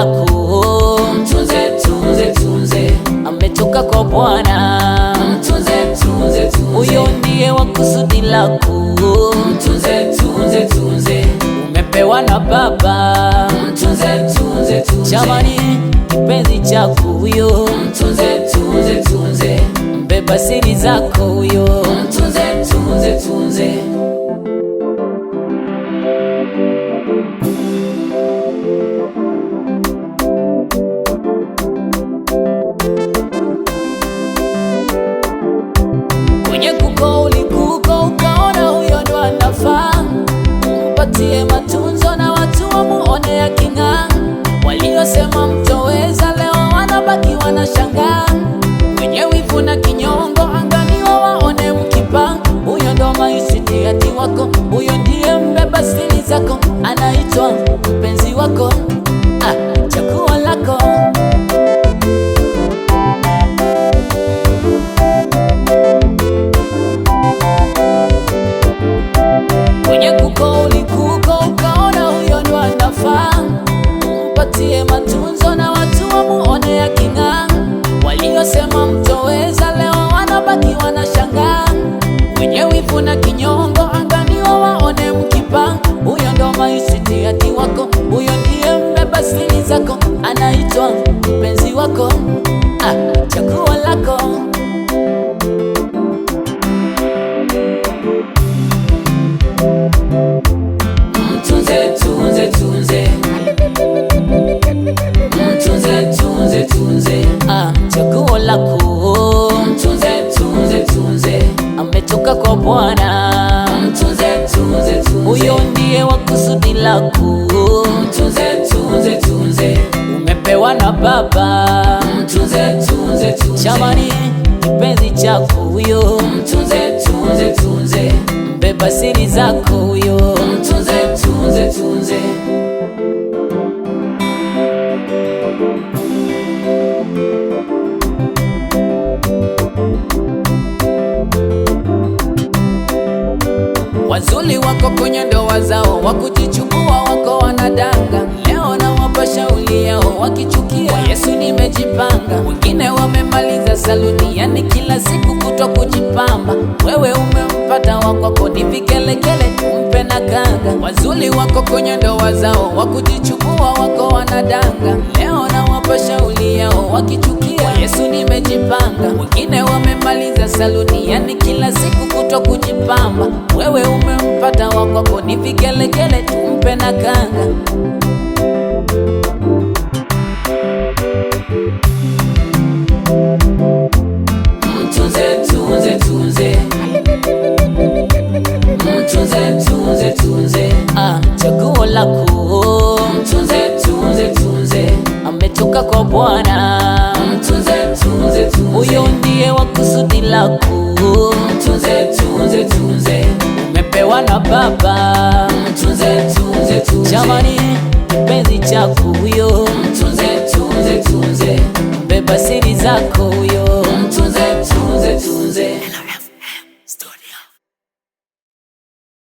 lako, mtunze, tunze, tunze, ametoka kwa Bwana, mtunze, tunze, tunze, huyo ndiye wa kusudi lako, mtunze, tunze, tunze, umepewa na Baba, mtunze, tunze, tunze, jamani, kipenzi chako huyo, mtunze, tunze, tunze, mbeba siri zako huyo, mtunze, tunze, tunze. kwenye kuko ulikuko ukaona huyo ndo anafaa, mpatie matunzo na watu wamuone aking'aa. Waliosema mtoweza leo wanabaki wanashangaa, wenye wivu na kinyongo anganiwa waone mkipa. Huyo ndo maisitiati wako, huyo ndiye mbeba siri zako, anaitwa mpenzi wako, chaguo lako. Kwenye kuko ulikuko ukaona huyo ndo anafaa, mpatie matunzo na watu wamuone aking'aa. Waliosema mtoweza leo wanabaki wanashangaa, wenye wivu na kinyongo anganiwa waone mkipa. Huyo ndo maisitiati wako, huyo ndiye mbeba siri zako, anaitwa mpenzi wako, chaguo lako. Mtunze, tunze, tunze, mtunze, tunze, tunze, chaguo lako, mtunze, tunze, tunze, ametoka kwa Bwana, mtunze, tunze, tunze, huyo ndiye wa kusudi lako, mtunze, tunze, tunze, umepewa na Baba, mtunze, tunze, tunze, jamani, kipenzi chako huyo, mtunze, tunze, tunze, mbeba siri zako huyo, mtunze, tunze, tunze. wazuli wako kwenye ndoa zao, wakujichukua wako wanadanga. Leo na wapa shauli yao, wakichukia kwa Yesu nimejipanga. Wengine wamemaliza saluni, yani kila siku kutwa kujipamba. Wewe umempata wakwako, ni vigelegele umpe na kanga. Wazuli wako kwenye ndoa zao, wakujichukua wako wanadanga. Leo na wapa shauli yao, wakichukia kwa Yesu nimejipanga. Wengine wamemaliza saluni, yani kila siku kutwa kujipamba. Wewe umempata wakwako, ni vigelegele tumpe na kanga. Mtunze, tunze, tunze, mtunze, tunze, tunze, chaguo lako, mtunze, tunze, tunze, ametoka kwa Bwana, mtunze, tunze, tunze, huyo ndiye wa kusudi lako, mtunze, tunze, tunze, umepewa na Baba, mtunze, tunze, tunze, jamani, kipenzi chako huyo, mtunze, tunze, tunze, mbeba siri zako huyo,